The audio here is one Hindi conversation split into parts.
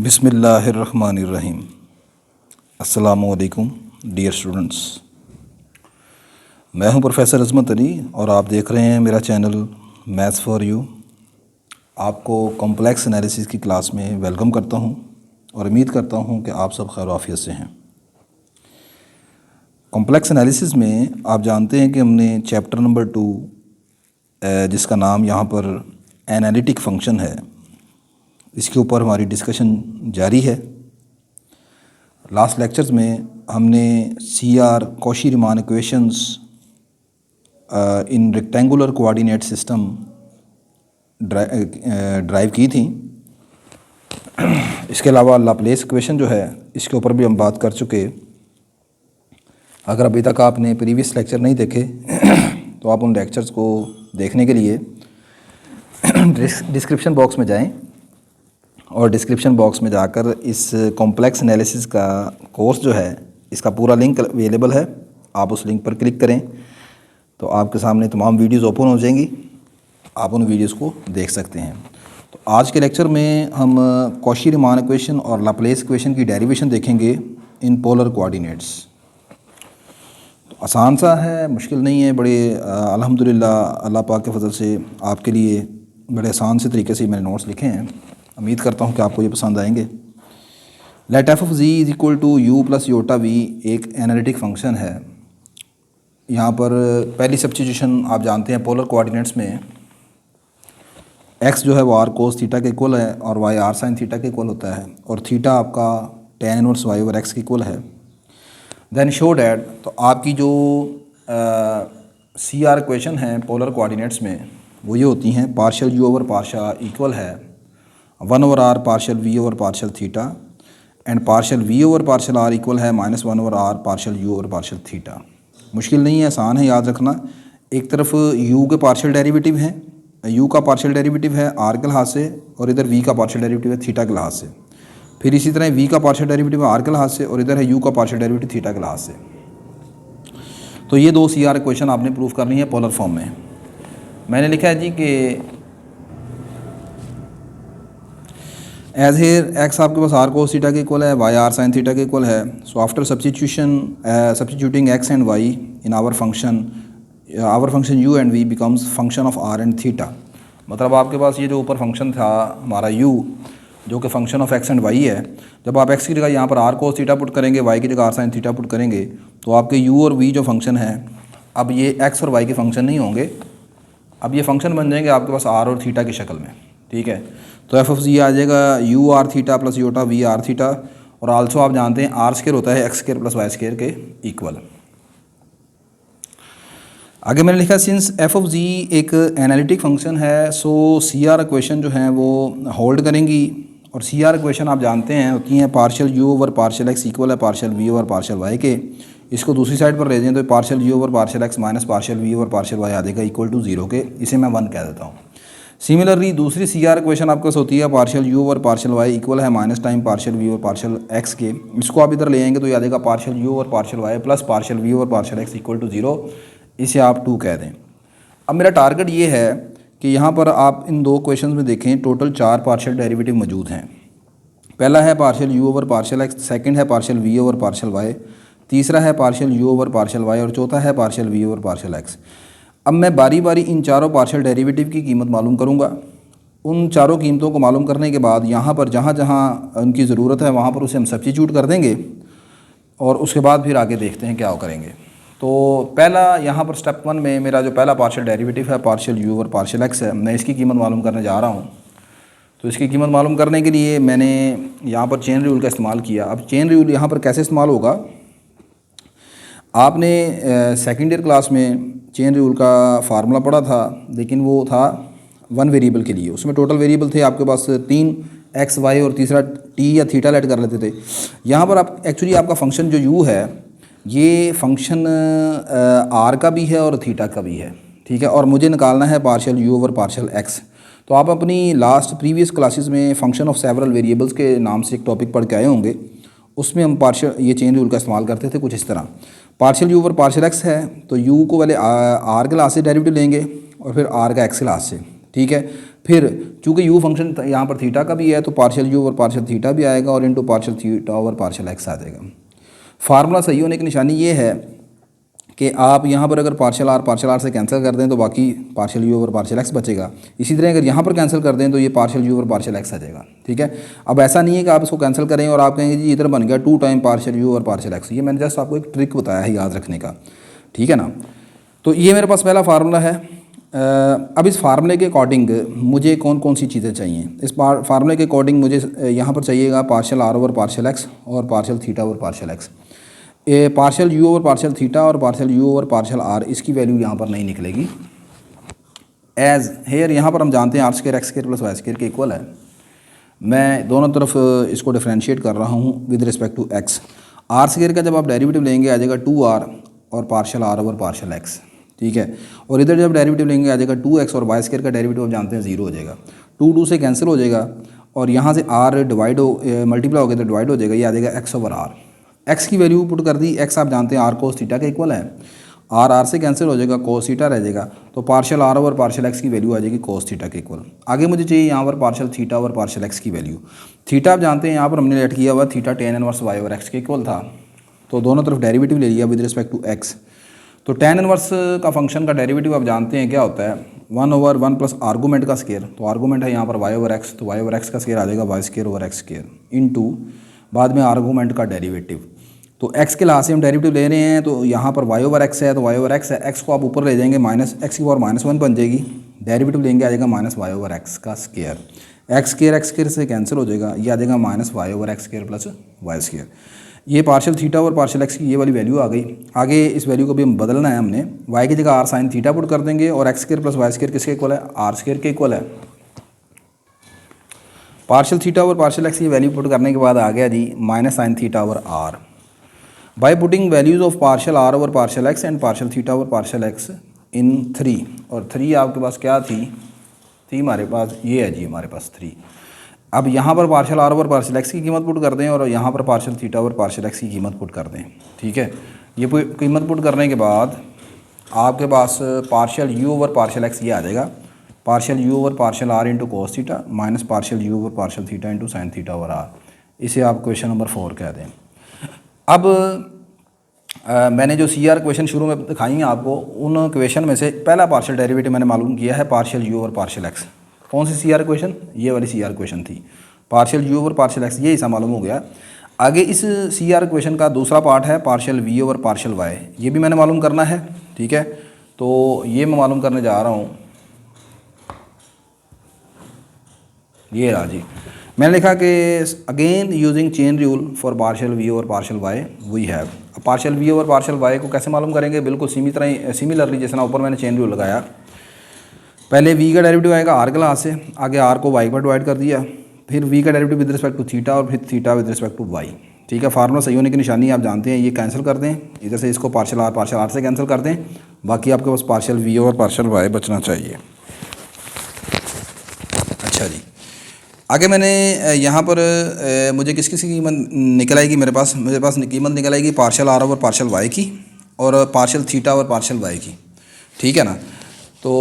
बिस्मिल्लाहिर्रहमानिर्रहीम। अस्सलामुअलैकुम डियर स्टूडेंट्स, मैं हूं प्रोफेसर अज़मत अली और आप देख रहे हैं मेरा चैनल मैथ्स फॉर यू। आपको कॉम्प्लेक्स एनालिसिस की क्लास में वेलकम करता हूं और उम्मीद करता हूं कि आप सब खैर आफियत से हैं। कॉम्प्लेक्स एनालिसिस में आप जानते हैं कि हमने चैप्टर नंबर 2 जिसका नाम यहाँ पर एनालिटिक फ़ंक्शन है, इसके ऊपर हमारी डिस्कशन जारी है। लास्ट लेक्चर्स में हमने CR कॉशी-रीमान इक्वेशंस इन रेक्टेंगुलर कोऑर्डिनेट सिस्टम ड्राइव की थी। इसके अलावा लाप्लेस इक्वेशन जो है इसके ऊपर भी हम बात कर चुके। अगर अभी तक आपने प्रीवियस लेक्चर नहीं देखे तो आप उन लेक्चर्स को देखने के लिए डिस्क्रिप्शन बॉक्स में जाएं और डिस्क्रिप्शन बॉक्स में जाकर इस कॉम्प्लेक्स एनालिसिस का कोर्स जो है इसका पूरा लिंक अवेलेबल है। आप उस लिंक पर क्लिक करें तो आपके सामने तमाम वीडियोस ओपन हो जाएंगी, आप उन वीडियोस को देख सकते हैं। तो आज के लेक्चर में हम कॉशी-रीमान इक्वेशन और लाप्लेस इक्वेशन की डेरिवेशन देखेंगे इन पोलर कोऑर्डिनेट्स। तो आसान सा है, मुश्किल नहीं है। बड़े अल्हम्दुलिल्लाह अल्लाह पाक के फजल से आपके लिए बड़े आसान से तरीके से मैंने नोट्स लिखे हैं। उम्मीद करता हूँ कि आपको ये पसंद आएंगे। Let f of g is equal to u plus iota v एक एनालिटिक फंक्शन है। यहाँ पर पहली सब्स्टिट्यूशन आप जानते हैं पोलर कोऑर्डिनेट्स में एक्स जो है वो आर कोस थीटा के इक्वल है और वाई आर साइन थीटा के इक्वल होता है और थीटा आपका tan inverse y over x के इक्वल है। देन शो डैट, तो आपकी जो CR इक्वेशन है पोलर कोऑर्डिनेट्स में वो ये होती हैं partial u over partial equal है 1 over r partial v over partial theta and partial v over partial r equal है -1 over r partial u over partial theta. मुश्किल नहीं है, आसान है याद रखना। एक तरफ u के पार्शियल डेरिवेटिव हैं, u का पार्शियल डेरिवेटिव है r के लिहाज से और इधर v का पार्शियल डेरिवेटिव है थीटा के लिहाज से। फिर इसी तरह v का पार्शियल डेरिवेटिव है r के लिहाज से और इधर है u का पार्शियल डेरिवेटिव थीटा के लिहाज से। तो ये दो CR इक्वेशन आपने प्रूव करनी है पोलर फॉर्म में। मैंने लिखा है जी कि एज हेयर एक्स आपके पास आर कोस थीटा के इक्वल है, वाई आर साइन थीटा के इक्वल है। So after substituting x and y in our function u and v becomes function of r and theta. मतलब आपके पास ये जो ऊपर फंक्शन था हमारा u जो कि function of x and y है, जब आप x की जगह यहाँ पर आर कोस थीटा पुट करेंगे, y की जगह आर साइन थीटा पुट करेंगे तो आपके u और v जो फंक्शन है अब ये x और y के फंक्शन नहीं होंगे, अब ये फंक्शन बन जाएंगे आपके पास r और थीटा की शक्ल में। ठीक है, तो एफ ऑफ जी आ जाएगा u r theta plus iota v r theta और आल्सो आप जानते हैं आर स्क्वायर होता है x square plus y square के इक्वल। आगे मैंने लिखा सिंस एफ ऑफ जी एक एनालिटिक फंक्शन है सो CR इक्वेशन जो है वो होल्ड करेंगी और CR इक्वेशन आप जानते हैं होती हैं partial u over partial x equal है partial v over partial y के। इसको दूसरी साइड पर ले जाएं तो partial u over partial x minus partial v over partial y आ जाएगा इक्वल टू 0 के। इसे मैं 1 कह देता हूँ। सिमिलरली दूसरी CR इक्वेशन आपके पास होती है partial u over partial y equal है minus time partial v over partial x के। इसको आप इधर ले आएंगे तो ये आ जाएगा partial u over partial y plus partial v over partial x equal to 0। इसे आप 2 कह दें। अब मेरा टारगेट ये है कि यहाँ पर आप इन दो क्वेश्चन में देखें टोटल 4 पार्शियल डेरिवेटिव मौजूद हैं। पहला है partial u over partial x, second है partial v over partial y, तीसरा है partial u over partial y और चौथा है partial v over partial x. अब मैं बारी बारी इन चारों पार्शियल डेरिवेटिव की कीमत मालूम करूँगा। उन चारों कीमतों को मालूम करने के बाद यहाँ पर जहाँ जहाँ उनकी ज़रूरत है वहाँ पर उसे हम सब्स्टिट्यूट कर देंगे और उसके बाद फिर आगे देखते हैं क्या करेंगे। तो पहला यहाँ पर स्टेप 1 में मेरा जो पहला पार्शियल डेरिवेटिव है partial u over partial x है, मैं इसकी कीमत मालूम करने जा रहा हूँ। तो इसकी कीमत मालूम करने के लिए मैंने यहाँ पर चेन रूल का इस्तेमाल किया। अब चेन रूल यहाँ पर कैसे इस्तेमाल होगा, आपने सेकेंड ईयर क्लास में चेन रूल का फार्मूला पढ़ा था, लेकिन वो था 1 वेरिएबल के लिए। उसमें टोटल वेरिएबल थे आपके पास 3 एक्स वाई और तीसरा टी या थीटा लेट कर लेते थे। यहाँ पर आप एक्चुअली आपका फंक्शन जो u है ये फंक्शन r का भी है और थीटा का भी है। ठीक है, और मुझे निकालना है partial u over partial x। तो आप अपनी लास्ट प्रीवियस क्लासेस में फंक्शन ऑफ सेवरल वेरिएबल्स के नाम से एक टॉपिक पढ़ के आए होंगे, उसमें हम पार्शियल ये चेन रूल का इस्तेमाल करते थे कुछ इस तरह। Partial u over partial x है तो u को पहले r के लिहाज से डेरिवेटिव लेंगे और फिर r का x के लिहाज से। ठीक है। फिर चूँकि यू फंक्शन यहाँ पर थीटा का भी है तो partial u over partial theta भी आएगा और into partial theta over partial x आ जाएगा। फार्मूला सही होने की निशानी ये है कि आप यहाँ पर अगर पार्शियल आर से कैंसिल कर दें तो बाकी partial u over partial x बचेगा। इसी तरह अगर यहाँ पर कैंसिल कर दें तो ये partial u over partial x आ जाएगा। ठीक है। अब ऐसा नहीं है कि आप इसको कैंसिल करें और आप कहेंगे जी इधर बन गया 2 time partial u over partial x. ये मैंने जस्ट आपको एक ट्रिक बताया है याद रखने का, ठीक है ना। तो ये मेरे पास पहला फार्मूला है। अब इस फार्मूले के अकॉर्डिंग मुझे कौन कौन सी चीज़ें चाहिए। इस फार्मूले के अकॉर्डिंग मुझे यहाँ पर चाहिएगा partial r over partial x और partial theta over partial x. Partial u over partial theta और partial u over partial r, इसकी वैल्यू यहाँ पर नहीं निकलेगी। एज हेयर यहाँ पर हम जानते हैं r square x square plus y square के इक्वल है। मैं दोनों तरफ इसको डिफ्रेंशिएट कर रहा हूँ with respect to x. R square का जब आप डेरिवेटिव लेंगे आ जाएगा 2r और partial r over partial x, ठीक है। और इधर जब डेरिवेटिव लेंगे आ जाएगा 2x और वाई स्क्वायर का डेरिवेटिव आप जानते हैं 0 हो जाएगा। 2 से कैंसिल हो जाएगा और यहाँ से r डिवाइड हो मल्टीप्लाई हो गया तो डिवाइड हो जाएगा, ये आ जाएगा x ओवर r। x की वैल्यू पुट कर दी, x आप जानते हैं r कोस थीटा के इक्वल है। r से कैंसिल हो जाएगा, कोस थीटा रह जाएगा, तो partial r over partial x की वैल्यू आ जाएगी कोस थीटा के इक्वल। आगे मुझे चाहिए यहाँ पर partial theta over partial x की वैल्यू। थीटा आप जानते हैं यहाँ पर हमने लेट किया हुआ theta tan inverse y over x के इक्वल था, तो दोनों तरफ डेरिवेटिव ले लिया विद रिस्पेक्ट टू x। तो tan इनवर्स का फंक्शन का डेरिवेटिव आप जानते हैं क्या होता है, 1 ओवर 1 प्लस आर्गूमेंट का स्केयर। तो आर्गूमेंट है यहाँ पर y ओवर x, तो y ओवर x का स्केयर आ जाएगा y square over x square into बाद में आर्गूमेंट का डेरिवेटिव। तो x के लिहाज से हम डेरिवेटिव ले रहे हैं, तो यहाँ पर y ओवर x है तो y ओवर x है, x को आप ऊपर ले जाएंगे माइनस x की पावर -1 बन जाएगी, डेरिवेटिव लेंगे आ जाएगा माइनस y ओवर x का स्केयर। x स्केयर से कैंसिल हो जाएगा, ये आ जाएगा minus y over x square plus y square. ये पार्शियल थीटा और पार्शियल एक्स की ये वाली वैल्यू आ गई। आगे इस वैल्यू को भी हम बदलना है हमने, y की जगह आर साइन थीटा पुट कर देंगे और x square plus y square किसके इक्वल है, आर स्क्वायर के इक्वल है। पार्शियल थीटा और पार्शियल एक्स की वैल्यू पुट करने के बाद आ गया जी minus sine theta over r. By putting values of partial r over partial x and partial theta over partial x in 3, और 3 आपके पास क्या थी हमारे पास ये है जी हमारे पास 3। अब यहाँ पर partial r over partial x की कीमत पुट कर दें और यहाँ पर partial theta over partial x की कीमत पुट कर दें, ठीक है। ये कीमत पुट करने के बाद आपके पास partial u over partial x ये आ जाएगा, partial u over partial r into cos theta minus partial u over partial theta into sine theta over r. इसे आप क्वेश्चन नंबर 4 कह दें। अब मैंने जो CR क्वेश्चन शुरू में दिखाई हैं आपको, उन क्वेश्चन में से पहला पार्शियल डेरिवेटिव मैंने मालूम किया है partial u over partial x. कौन सी CR क्वेश्चन, ये वाली CR क्वेश्चन थी, partial u over partial x, ये हिस्सा मालूम हो गया। आगे इस CR क्वेश्चन का दूसरा पार्ट है partial V over partial Y, ये भी मैंने मालूम करना है, ठीक है। तो ये मैं मालूम करने जा रहा हूँ, ये रहा जी। मैंने लिखा कि again using chain rule for partial V over partial Y we have. Partial V over partial Y को कैसे मालूम करेंगे, बिल्कुल सिमिलरली जैसे ना ऊपर मैंने चेन रूल लगाया। पहले v का डेरिवेटिव आएगा r के लिहाज से, आगे r को y पर डिवाइड कर दिया, फिर v का derivative with respect to theta और फिर theta with respect to y, ठीक है। फार्मूला सही होने की निशानी आप जानते हैं, ये कैंसिल कर दें, इधर से इसको पार्शियल r से कैंसिल कर दें, बाकी आपके पास पार्शियल v और पार्शियल y बचना चाहिए। अच्छा जी, आगे मैंने यहाँ पर मुझे किस किस की कीमत निकल आएगी, मेरे पास कीमत निकल आएगी partial r over partial y की और partial theta over partial y की, ठीक है ना। तो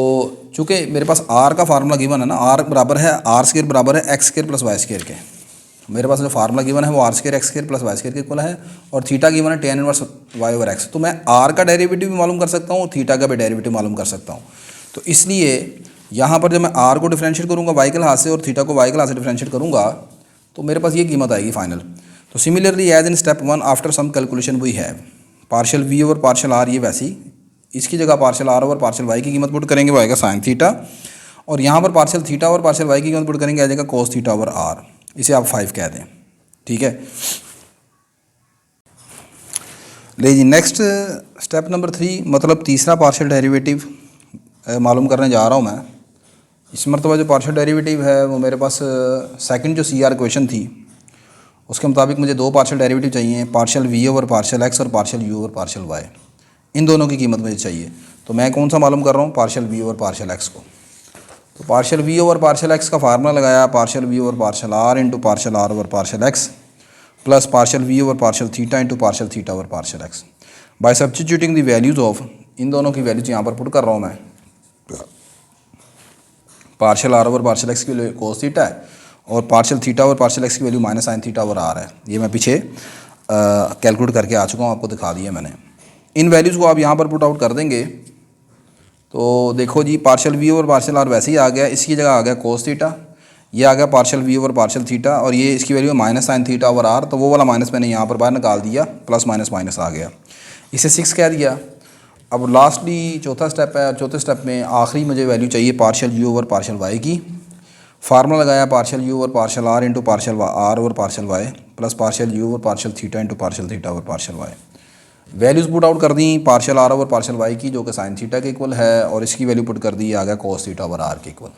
चूँकि मेरे पास r का फार्मूला गिवन है ना, r बराबर है आर स्क्वायर बराबर है x square plus y square के। मेरे पास जो फार्मूला गिवन है वो r square x square plus y square के इक्वल है, और थीटा गिवन है tan inverse y over x। तो मैं r का डेरिवेटिव भी मालूम कर सकता हूँ, थीटा का भी डेरिवेटिव मालूम कर सकता हूँ। तो इसलिए यहाँ पर जब मैं r को डिफ्रेंशिएट करूँगा y के लिहाज से और थीटा को y के लिहाज से डिफ्रेंशिएट करूँगा तो मेरे पास ये कीमत आएगी फाइनल। तो similarly as in step 1 after some calculation we have partial v over partial r, ये वैसी इसकी जगह partial r over partial y की कीमत पुट करेंगे, वो आएगा साइन थीटा, और यहाँ पर partial theta over partial y की कीमत पुट करेंगे आ जाएगा कोस थीटा ओवर r, इसे आप 5 कह दें, ठीक है। ले जी नेक्स्ट स्टेप नंबर 3, मतलब तीसरा पार्शियल डेरिवेटिव मालूम करने जा रहा हूँ मैं। इस मरतबा जो पार्शियल डेरिवेटिव है वो मेरे पास सेकंड जो CR क्वेश्चन थी उसके मुताबिक मुझे 2 पार्शियल डेरिवेटिव चाहिए, partial v over partial x और partial u over partial y। इन दोनों की कीमत मुझे चाहिए, तो मैं कौन सा मालूम कर रहा हूँ, partial v over partial x को। तो partial v over partial x का फार्मूला लगाया, partial v over partial r into partial r over partial x plus partial v over partial theta into partial theta over partial x। By substituting the values of, इन दोनों की वैल्यूज यहाँ पर पुट कर रहा हूँ मैं, partial r over partial x की वैल्यू कोस थीटा है और partial theta over partial x की value minus sine theta over r है। ये मैं पीछे कैलकुलेट करके आ चुका हूँ, आपको दिखा दिया मैंने। इन वैल्यूज़ को आप यहाँ पर पुट आउट कर देंगे तो देखो जी, partial v over partial r वैसे ही आ गया, इसकी जगह आ गया कोस थीटा, ये आ गया partial v over partial theta और ये इसकी value minus sine theta over r, तो वो वाला माइनस मैंने यहाँ पर बाहर निकाल दिया, प्लस माइनस माइनस आ गया, इसे 6 कह दिया। अब लास्टली चौथा स्टेप है, चौथे स्टेप में आखिरी मुझे वैल्यू चाहिए partial u over partial y की। फार्मूला लगाया partial u over partial r into partial r over partial y plus partial u over partial theta into partial theta over partial y. Values put out कर दी partial r over partial y की जो कि साइन थीटा के इक्वल है, और इसकी वैल्यू पुट कर दी, आ गया कोस थीटा ओवर आर के इक्वल,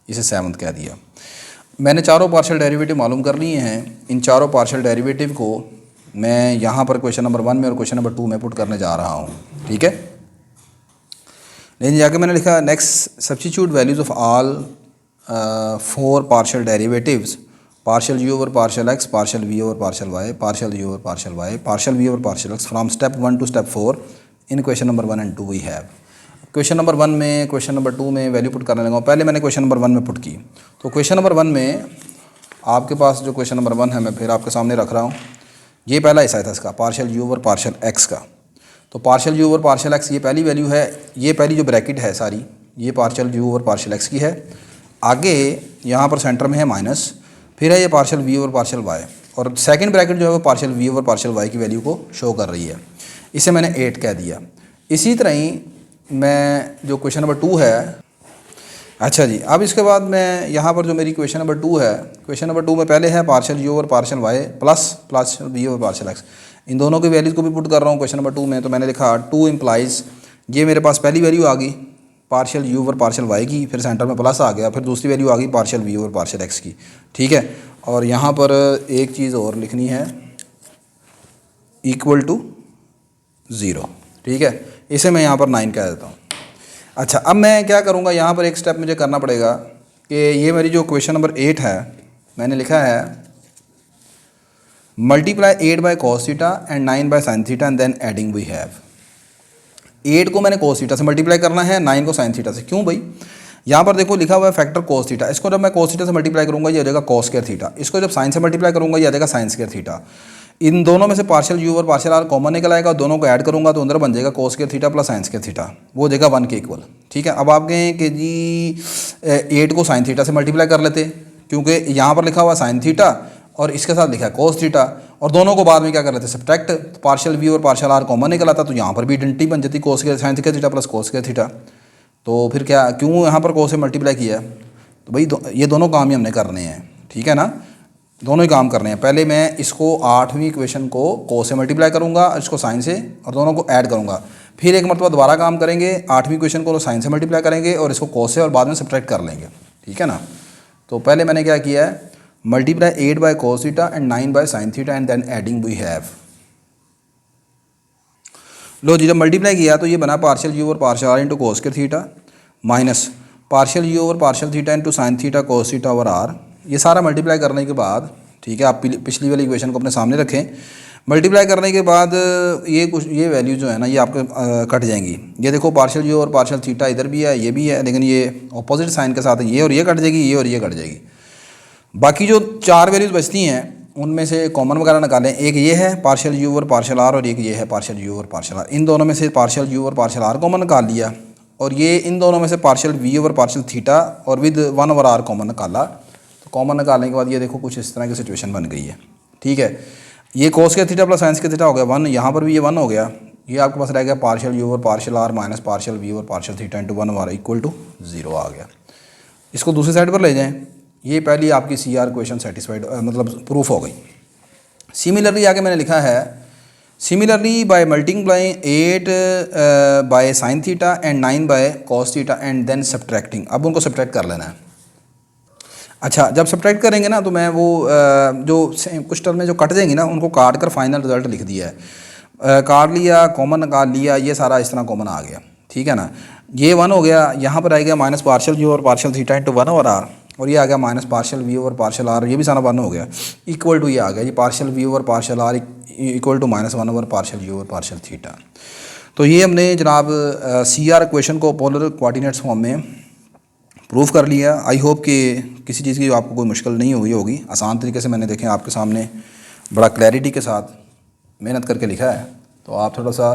इसे 7th कह दिया। मैंने चारों पार्शियल डेरिवेटिव मालूम कर लिए हैं। इन चारों पार्शियल डेरिवेटिव को मैं यहाँ पर क्वेश्चन नंबर 1 में और क्वेश्चन नंबर 2 में पुट करने जा रहा हूँ, ठीक है। लेकिन जाके मैंने लिखा next substitute values of all 4 partial derivatives, partial u over partial x, partial v over partial y, partial u over partial y, partial v over partial x from step 1 to step 4 in question number 1 and 2 we have. Question number 1 में क्वेश्चन नंबर 2 में वैल्यू पुट करने लगा। पहले मैंने क्वेश्चन नंबर 1 में पुट की, तो क्वेश्चन नंबर 1 में आपके पास जो क्वेश्चन नंबर 1 है मैं फिर आपके सामने रख रहा हूँ। ये पहला हिस्सा था इसका, partial u over partial x का। तो partial u over partial x ये पहली वैल्यू है, ये पहली जो ब्रैकेट है सारी, ये partial u over partial x की है। आगे यहाँ पर सेंटर में है माइनस, फिर है ये partial v over partial y, और सेकंड ब्रैकेट जो है वो partial v over partial y की वैल्यू को शो कर रही है। इसे मैंने 8 कह दिया। इसी तरह ही मैं जो क्वेश्चन नंबर 2 है, अच्छा जी, अब इसके बाद मैं यहाँ पर जो मेरी क्वेश्चन नंबर 2 है, क्वेश्चन नंबर 2 में पहले है partial u over partial y plus partial v over partial x, इन दोनों की वैल्यूज़ को भी पुट कर रहा हूँ क्वेश्चन नंबर 2 में। तो मैंने लिखा 2 इम्प्लाइज, ये मेरे पास पहली वैल्यू आ गई partial u over partial y की, फिर सेंटर में प्लस आ गया, फिर दूसरी वैल्यू आ गई partial v over partial x की, ठीक है। और यहाँ पर एक चीज़ और लिखनी है, इक्वल टू 0, ठीक है। इसे मैं यहाँ पर 9 कह देता हूँ। अच्छा, अब मैं क्या करूँगा, यहाँ पर एक स्टेप मुझे करना पड़ेगा कि ये मेरी जो क्वेश्चन नंबर 8 है, मैंने लिखा है multiply 8 by cos theta and 9 by sine theta and then adding we have. 8 को मैंने कॉस थीटा से मल्टीप्लाई करना है, 9 को साइन थीटा से। क्यों भाई, यहाँ पर देखो लिखा हुआ है फैक्टर कॉस थीटा, इसको जब मैं कॉस थीटा से मल्टीप्लाई करूँगा ये आ जाएगा कॉस स्क्वायर थीटा, इसको जब साइन से मल्टीप्लाई करूँगा ये आ जाएगा साइन स्क्वायर थीटा। इन दोनों में से पार्शियल यू और पार्शियल आर कॉमन निकल आएगा, दोनों को ऐड करूँगा तो अंदर बन जाएगा cos square theta plus sine square theta, वो हो जाएगा 1 के इक्वल, ठीक है। अब आप कहें कि जी 8 को साइन थीटा से मल्टीप्लाई कर लेते, क्योंकि यहाँ पर लिखा हुआ साइन थीटा और इसके साथ लिखा है कोस थीटा, और दोनों को बाद में क्या कर लेते सब्ट्रैक्ट, तो पार्शियल वी और पार्शियल आर कॉमन निकल आता, तो यहाँ पर भी आइडेंटिटी बन जाती कोस के साइन थीटा प्लस कोस के थीटा। तो फिर क्या, क्यों यहाँ पर कोस से मल्टीप्लाई किया है, तो भाई ये दोनों काम ही हमने करने हैं, ठीक है ना, दोनों ही काम करने हैं। पहले मैं इसको 8वीं इक्वेशन को कोस से मल्टीप्लाई करूँगा, इसको साइन से, और दोनों को ऐड करूँगा। फिर एक मरतबा दोबारा काम करेंगे, 8वीं इक्वेशन को साइन से मल्टीप्लाई करेंगे और इसको कोस से, और बाद में सब्ट्रैक्ट कर लेंगे, ठीक है ना। तो पहले मैंने क्या किया है, multiply 8 by cos theta and 9 by sine theta and then adding we have. लो जी, जब मल्टीप्लाई किया तो ये बना पार्शियल यू और पार्शियल आर इंटू कोस के थीटा माइनस पार्शियल यू और partial theta into sine theta cos theta over r. ये सारा मल्टीप्लाई करने के बाद, ठीक है, आप पिछली वाली इक्वेशन को अपने सामने रखें। मल्टीप्लाई करने के बाद ये वैल्यू जो है ना, ये आपके कट जाएंगी। ये देखो पार्शियल यू और पार्शियल थीटा इधर भी है, ये भी है, लेकिन ये ऑपोजिट साइन के साथ है, ये और ये कट जाएगी, ये और ये कट जाएगी। बाकी जो 4 वैल्यूज़ बचती हैं उनमें से कॉमन वगैरह निकालें। एक ये है पार्शियल यू और पार्शियल आर, और एक ये है पार्शियल यू और पार्शियल आर। इन दोनों में से पार्शियल यू और पार्शियल आर कॉमन निकाल लिया, और ये इन दोनों में से partial v over partial theta और विद 1 ओवर आर कॉमन निकाला। तो कॉमन निकालने के बाद ये देखो कुछ इस तरह की सिचुएशन बन गई है, ठीक है। ये कोस के थीटा प्लस साइंस के थीटा हो गया 1, यहाँ पर भी ये 1 हो गया। ये आपके पास रह गया partial u over partial r minus partial v over partial theta into 1 over equal to 0 आ गया। इसको दूसरी साइड पर ले जाएँ, ये पहली आपकी सी आर क्वेश्चन सेटिस्फाइड, मतलब प्रूफ हो गई। सिमिलरली आगे मैंने लिखा है similarly by multiplying 8 by sine theta and 9 by cos theta and then subtracting. अब उनको सब्ट्रैक्ट कर लेना है। अच्छा, जब सब्ट्रैक्ट करेंगे ना तो मैं वो जो कुछ टर्म में जो कट जाएंगी ना उनको काट कर फाइनल रिजल्ट लिख दिया है। काट लिया, कॉमन निकाल लिया, ये सारा इस तरह कॉमन आ गया, ठीक है ना। ये 1 हो गया, यहाँ पर आ गया माइनस पार्शियल यू और partial theta into 1 over r, और ये आ गया minus partial v over partial r, ये भी सारा 1 हो गया, इक्वल टू ये आ गया, ये partial v over partial r equal to minus 1 over partial u over partial theta. तो ये हमने जनाब सी आर इक्वेशन को पोलर कोऑर्डिनेट्स फॉर्म में प्रूव कर लिया। आई होप कि किसी चीज़ की आपको कोई मुश्किल नहीं हुई होगी। आसान तरीके से मैंने देखें आपके सामने बड़ा क्लैरिटी के साथ मेहनत करके लिखा है, तो आप थोड़ा सा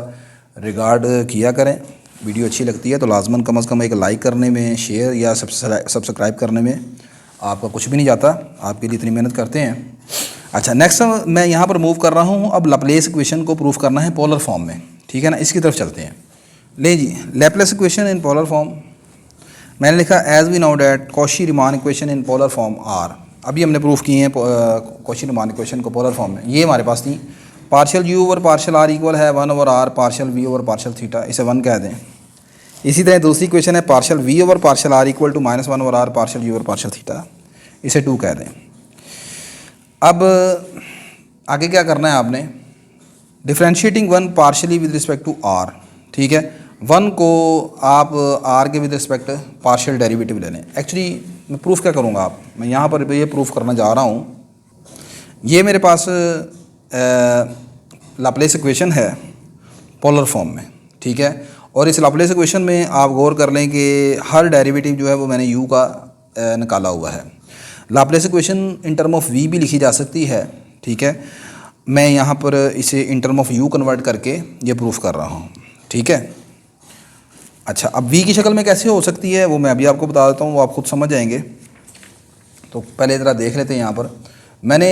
रिगार्ड किया करें। वीडियो अच्छी लगती है तो लाजमन कम से कम एक लाइक करने में, शेयर या सब्सक्राइब करने में आपका कुछ भी नहीं जाता, आपके लिए इतनी मेहनत करते हैं। अच्छा, नेक्स्ट मैं यहाँ पर मूव कर रहा हूँ। अब लैपलेस इक्वेशन को प्रूफ करना है पोलर फॉर्म में, ठीक है ना। इसकी तरफ चलते हैं। ले जी, Laplace equation in polar form मैंने लिखा as we know that Cauchy Riemann equation in polar form are. अभी हमने प्रूफ किए हैं कॉशी रीमान इक्वेशन को पोलर फॉर्म में। ये हमारे पास थी partial u over partial r equal है 1 over r partial v over partial theta, इसे 1 कह दें। इसी तरह दूसरी इक्वेशन है partial v over partial r equal to -1 over r partial u over partial theta, इसे 2 कह दें। अब आगे क्या करना है आपने, differentiating 1 partially with respect to r, ठीक है। 1 को आप आर के विद रिस्पेक्ट पार्शियल डेरिवेटिव ले लें। एक्चुअली मैं प्रूफ क्या करूँगा, मैं यहाँ पर ये प्रूफ करना जा रहा हूँ। ये मेरे पास लैपलेस इक्वेशन है पोलर फॉर्म में, ठीक है। और इस लैपलेस इक्वेशन में आप गौर कर लें कि हर डेरिवेटिव जो है वो मैंने u का निकाला हुआ है। Laplace equation in term of v भी लिखी जा सकती है, ठीक है। मैं यहाँ पर इसे in term of u convert करके ये प्रूफ कर रहा हूँ, ठीक है। अच्छा, अब v की शक्ल में कैसे हो सकती है वो मैं अभी आपको बता देता हूँ, वो आप खुद समझ जाएंगे। तो पहले ज़रा देख लेते हैं। यहाँ पर मैंने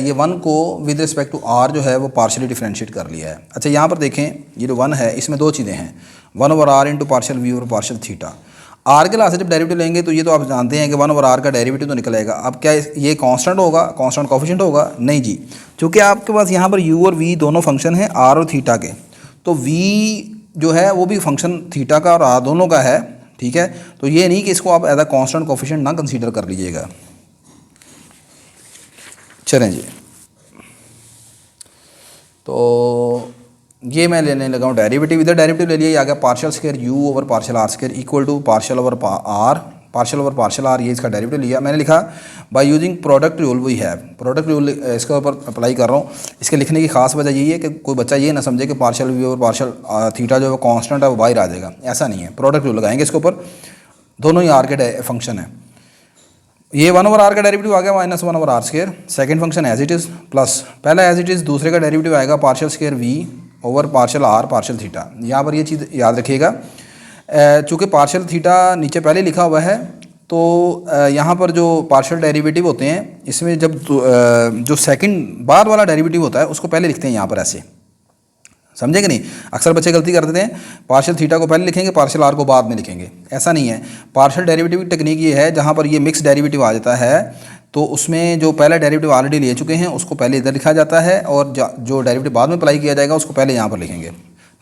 ये 1 को विद रिस्पेक्ट टू r जो है वो पार्शियली डिफरेंशिएट कर लिया है। अच्छा, यहाँ पर देखें, ये जो 1 है इसमें 2 चीज़ें हैं, 1 over r into partial v over partial theta. r के लास्ट जब डेरिवेटिव लेंगे तो ये तो आप जानते हैं कि 1 ओवर r का डेरिवेटिव तो निकलेगा। अब क्या ये कांस्टेंट होगा, कांस्टेंट कोफिशिएंट होगा? नहीं जी, क्योंकि आपके पास यहाँ पर u और v दोनों फंक्शन हैं r और थीटा के, तो v जो है वो भी फंक्शन थीटा का और r दोनों का है, ठीक है। तो ये नहीं कि इसको आप एज अ कांस्टेंट कोफिशिएंट ना कंसीडर कर लीजिएगा। चलें जी, तो ये मैं लेने लगा हूँ डेरिवेटिव। इधर डेरिवेटिव ले लिया, आ गया partial square u over partial r square equal to partial over r, ये इसका डेरिवेटिव लिया। मैंने लिखा by using product rule we have. Product rule इसके ऊपर अप्लाई कर रहा हूँ। इसके लिखने की खास वजह यही है कि कोई बच्चा ये ना समझे कि partial v over partial theta जो है कांस्टेंट है वो बाहर आ जाएगा, ऐसा नहीं है। प्रोडक्ट रूल लगाएंगे इसके ऊपर, दोनों ही r के फंक्शन है। ये 1 ओवर r का डेरिवेटिव आ गया -1 over r square, second function as it is, plus पहला एज इट इज़, दूसरे का डेरिवेटिव आएगा partial square v over partial r partial theta. यहाँ पर ये चीज़ याद रखिएगा, चूँकि पार्शियल थीटा नीचे पहले लिखा हुआ है, तो यहाँ पर जो पार्शियल डेरिवेटिव होते हैं इसमें जब जो सेकंड बाद वाला डेरिवेटिव होता है उसको पहले लिखते हैं यहाँ पर ऐसे, समझे कि नहीं। अक्सर बच्चे गलती कर देते हैं, पार्शियल थीटा को पहले लिखेंगे, पार्शियल आर को बाद में लिखेंगे, ऐसा नहीं है। पार्शियल डेरिवेटिव की टेक्निक ये है, जहाँ पर ये मिक्स डेरिवेटिव आ जाता है तो उसमें जो पहला डेरिवेटिव ऑलरेडी ले चुके हैं उसको पहले इधर लिखा जाता है, और जो डेरिवेटिव बाद में अप्लाई किया जाएगा उसको पहले यहाँ पर लिखेंगे,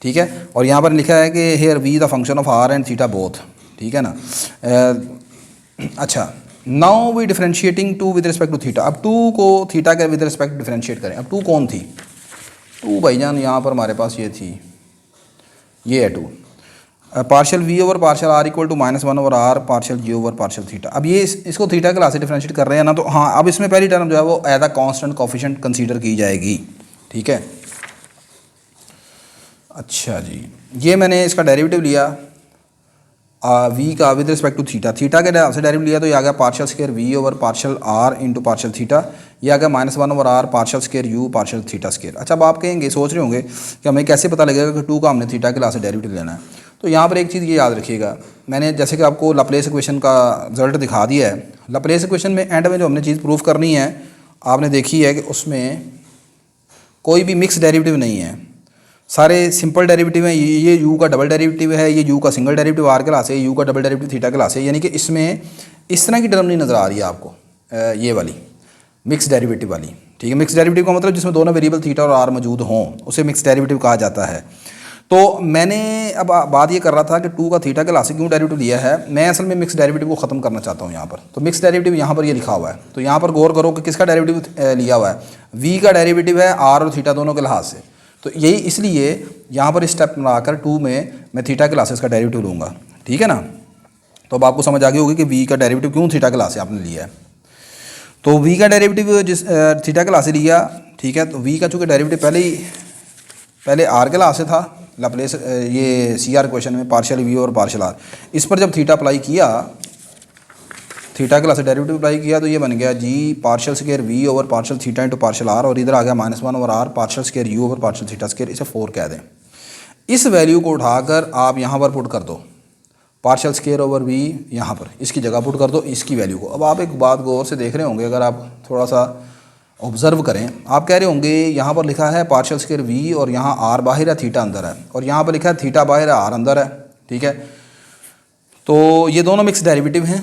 ठीक है। और यहाँ पर लिखा है कि here we the function of r and theta both, ठीक है ना। अच्छा, now we differentiating 2 with respect to theta. अब 2 को थीटा के विद रिस्पेक्ट डिफरेंशिएट करें। अब 2 कौन थी? 2 भाईजान यहाँ पर हमारे पास ये थी, ये है 2। Partial v over partial r equal to -1 over r partial g over partial theta. अब ये इसको थीटा क्लास से डिफरेंशिएट कर रहे हैं ना, तो हाँ, अब इसमें पहली टर्म जो है वो as a constant coefficient consider की जाएगी, ठीक है। अच्छा जी, ये मैंने इसका डेरिवेटिव लिया वी का with respect to theta, theta के से डेरिवेटिव लिया, तो ये आ गया partial square v over partial r into partial theta, ये आ गया -1 over r partial square u partial theta square. अच्छा, अब आप कहेंगे, सोच रहे होंगे कि हमें कैसे पता लगेगा कि 2 का हमने थीटा के लास्ट से डेरिवेटिव लेना है। तो यहाँ पर एक चीज़ ये याद रखिएगा, मैंने जैसे कि आपको लैपलेस इक्वेशन का रिजल्ट दिखा दिया है। लैपलेस इक्वेशन में एंड में जो हमने चीज़ प्रूफ करनी है, आपने देखी है कि उसमें कोई भी मिक्स डेरिवेटिव नहीं है, सारे सिंपल डेरिवेटिव हैं। ये यू का डबल डेरिवेटिव है, ये यू का सिंगल डेरिवेटिव आर क्लास है, यू का डबल डेरिवेटिव थीटा क्लास है। यानी कि इसमें इस तरह की टर्म नहीं नज़र आ रही है आपको, ये वाली मिक्स डेरिवेटिव वाली, ठीक है। मिक्स डेरिवेटिव का मतलब जिसमें दोनों वेरिएबल थीटा और आर मौजूद हों उसे मिक्स डेरिवेटिव कहा जाता है। तो मैंने अब बात ये कर रहा था कि 2 का थीटा क्लास से क्यों डेरिवेटिव लिया है। मैं असल में मिक्स डेरिवेटिव को ख़त्म करना चाहता हूँ यहाँ पर। तो मिक्स डेरिवेटिव यहाँ पर ये लिखा हुआ है, तो यहाँ पर गौर करो कि किसका डेरिवेटिव लिया हुआ है। v का डेरिवेटिव है आर और थीटा दोनों के लिहाज से, तो यही इसलिए यहाँ पर स्टेप बनाकर 2 में मैं थीटा क्लासेस का डेरिवेटिव लूँगा, ठीक है ना। तो अब आपको समझ आ गई होगी कि v का डेरिवेटिव क्यों थीटा क्लास से आपने लिया है। तो v का डेरिवेटिव जिस थीटा क्लास से लिया, ठीक है। तो v का चूँकि डेरिवेटिव पहले r क्लास से था, लैपलेस ये सी आर क्वेश्चन में पार्शियल वी और पार्शियल आर, इस पर जब थीटा अप्लाई किया थीटा क्लास से डेरिवेटिव अप्लाई किया तो ये बन गया जी partial square v over partial theta into partial r, और इधर आ गया -1 over r partial square u over partial theta square, इसे 4 कह दें। इस वैल्यू को उठाकर आप यहाँ पर पुट कर दो, पार्शियल स्क्वायर ओवर वी यहाँ पर इसकी जगह पुट कर दो इसकी वैल्यू को। अब आप एक बात गौर से देख रहे होंगे, अगर आप थोड़ा सा ऑब्जर्व करें, आप कह रहे होंगे यहाँ पर लिखा है पार्शियल स्क्वायर वी और यहाँ आर बाहर है थीटा अंदर है, और यहाँ पर लिखा है थीटा बाहर है आर अंदर है, ठीक है। तो ये दोनों मिक्स डेरिवेटिव हैं,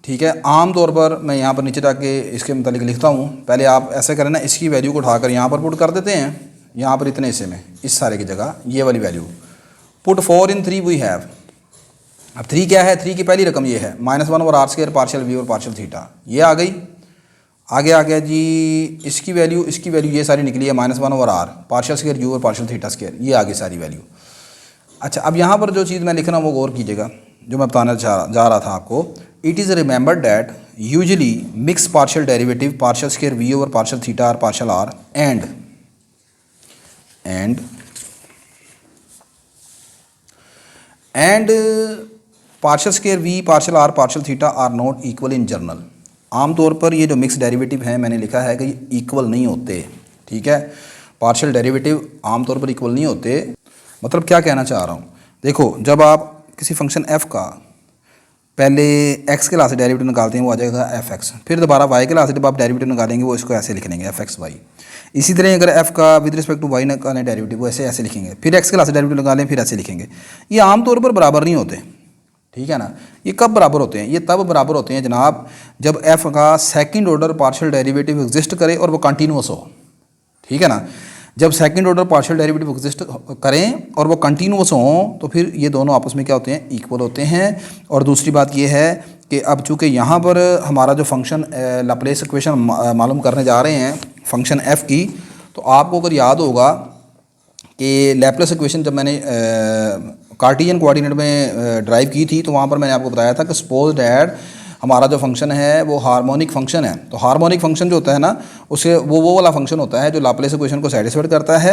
ठीक है। आम तौर पर मैं यहाँ पर नीचे जाके इसके मुतालिक लिखता हूँ। पहले आप ऐसे करें ना, इसकी वैल्यू को उठाकर यहाँ पर पुट कर देते हैं, यहाँ पर इतने हिस्से में इस सारे की जगह ये वाली value put 4 in 3 we have. अब 3 क्या है, 3 की पहली रकम ये है -1 over r square partial v और पार्शियल थीटा, ये आ गई। आगे आ गया जी इसकी वैल्यू ये सारी निकली है -1 over r partial square u और पार्शियल थीटा स्क्वायर, ये आ गई सारी वैल्यू। अच्छा, अब यहाँ पर जो चीज़ मैं लिख रहा हूँ वो गौर कीजिएगा, जो मैं बताना जा रहा था आपको। It is remembered that usually mix partial derivative partial square v over partial theta r partial r and partial square v partial r partial theta are not equal in general. आमतौर पर ये जो मिक्स डेरिवेटिव हैं मैंने लिखा है कि ये इक्वल नहीं होते, ठीक है। पार्शियल डेरिवेटिव आमतौर पर इक्वल नहीं होते। मतलब क्या कहना चाह रहा हूँ, देखो जब आप किसी फंक्शन f का पहले x के लासे डेरिवेटिव निकालते हैं वो आ जाएगा fx, फिर दोबारा y के लासे जब आप डेरिवेटिव निकालेंगे वो इसको ऐसे लिख लेंगे fxy। इसी तरह अगर f का विद रिस्पेक्ट टू y निकालें डेरिवेटिव वो ऐसे लिखेंगे, फिर x के लासे डेरिवेटिव निकालें फिर ऐसे लिखेंगे। ये आमतौर पर बराबर नहीं होते, ठीक है ना। ये कब बराबर होते हैं, ये तब बराबर होते हैं जनाब जब f का second order partial derivative exist करे और वो कंटिन्यूस हो, ठीक है ना। जब second order partial derivative exist करें और वो कंटिन्यूस हों तो फिर ये दोनों आपस में क्या होते हैं, इक्वल होते हैं। और दूसरी बात ये है कि अब चूँकि यहाँ पर हमारा जो फंक्शन लैप्लेस इक्वेशन मालूम करने जा रहे हैं फंक्शन f की, तो आपको अगर याद होगा कि लैप्लेस इक्वेशन जब मैंने कार्टियन कोऑर्डिनेट में ड्राइव की थी तो वहाँ पर मैंने आपको बताया था कि सपोज डैट हमारा जो फंक्शन है वो हार्मोनिक फंक्शन है। तो हार्मोनिक फंक्शन जो होता है ना उसे वो वाला फंक्शन होता है जो लाप्लेस इक्वेशन को सेटिस्फाइड करता है,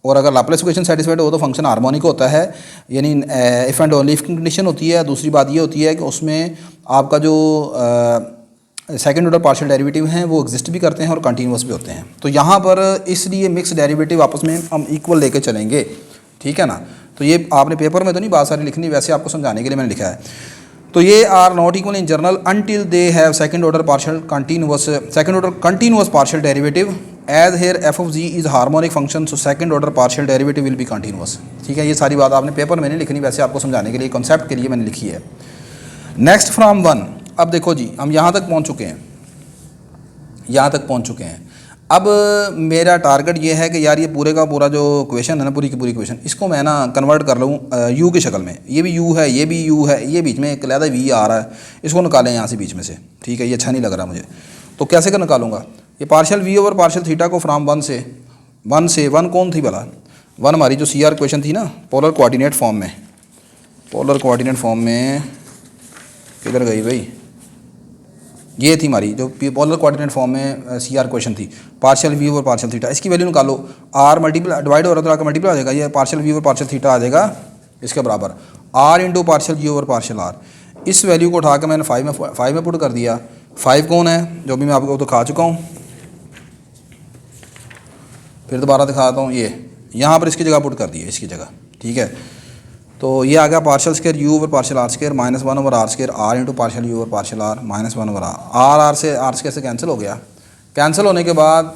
और अगर लाप्लेस इक्वेशन सेटिस्फाइड हो तो फंक्शन हार्मोनिक होता है, यानी इफ़ एंड ओनली इफ की कंडीशन होती है। दूसरी बात ये होती है कि उसमें आपका जो सेकंड ऑर्डर पार्शियल डेरिवेटिव हैं वो एग्जिस्ट भी करते हैं और कंटिन्यूस भी होते हैं। तो यहाँ पर इसलिए मिक्स डेरिवेटिव आपस में हम इक्वल लेके चलेंगे, ठीक है ना। तो ये आपने पेपर में तो नहीं बात सारी लिखनी, वैसे आपको समझाने के लिए मैंने लिखा है। तो ये are not equal in general until they have second order continuous partial derivative as here f of g is harmonic function, so second order partial derivative will be continuous, ठीक है। ये सारी बात आपने पेपर में नहीं लिखनी, वैसे आपको समझाने के लिए कॉन्सेप्ट के लिए मैंने लिखी है। Next from 1। अब देखो जी हम यहाँ तक पहुँच चुके हैं, अब मेरा टारगेट ये है कि यार ये पूरे का पूरा जो क्वेश्चन है ना, पूरी की पूरी क्वेश्चन इसको मैं ना कन्वर्ट कर लूँ यू की शक्ल में। ये भी यू है, ये भी यू है, ये बीच में एक अलग वी आ रहा है, इसको निकालें यहाँ से बीच में से, ठीक है। ये अच्छा नहीं लग रहा मुझे, तो कैसे कर निकालूंगा ये partial v over partial theta को फ्राम 1 से 1 कौन थी भला, 1 हमारी जो CR क्वेश्चन थी ना पोलर कोऑर्डिनेट फॉर्म में किधर गई भाई, ये थी हमारी जो पोलर कोऑर्डिनेट फॉर्म में CR क्वेश्चन थी, partial v over partial theta. इसकी वैल्यू निकालो, आर मल्टीप्लाई डिवाइड हो रहा था मल्टीप्लाई हो जाएगा, ये partial v over partial theta आ जाएगा इसके बराबर r into partial g over partial r. इस वैल्यू को उठा के मैंने 5 में पुट कर दिया। 5 कौन है, जो भी मैं आपको दिखा चुका हूँ, फिर दोबारा दिखाता हूँ। ये यहाँ पर इसकी जगह पुट कर दिया, इसकी जगह, ठीक है। तो ये आ गया partial square u over partial r square -1 over r square r into partial u over partial r -1 over r से आर स्क्वायर से कैंसिल हो गया। कैंसिल होने के बाद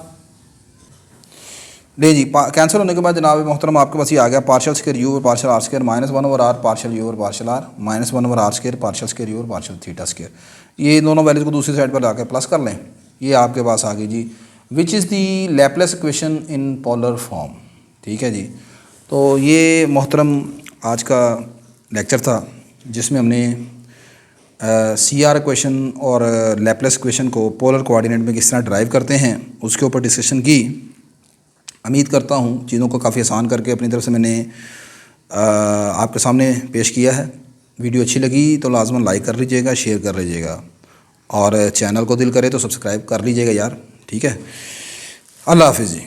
कैंसिल होने के बाद जनाब मोहतरम आपके पास ये आ गया partial square u over partial r square -1 over r partial u over partial r -1 over r square partial square u over partial theta square. ये दोनों वैल्यूज को दूसरी साइड पर लाकर प्लस कर लें, ये आपके पास आ गई जी which is the Laplace equation in polar form, ठीक है जी। तो ये मोहतरम आज का लेक्चर था जिसमें हमने CR क्वेश्चन और लैप्लेस क्वेश्चन को पोलर कोऑर्डिनेट में किस तरह ड्राइव करते हैं उसके ऊपर डिस्कशन की। उम्मीद करता हूँ चीज़ों को काफ़ी आसान करके अपनी तरफ से मैंने आपके सामने पेश किया है। वीडियो अच्छी लगी तो लाजमन लाइक कर लीजिएगा, शेयर कर लीजिएगा, और चैनल को दिल करे तो सब्सक्राइब कर लीजिएगा यार, ठीक है। अल्लाह हाफिज़ जी।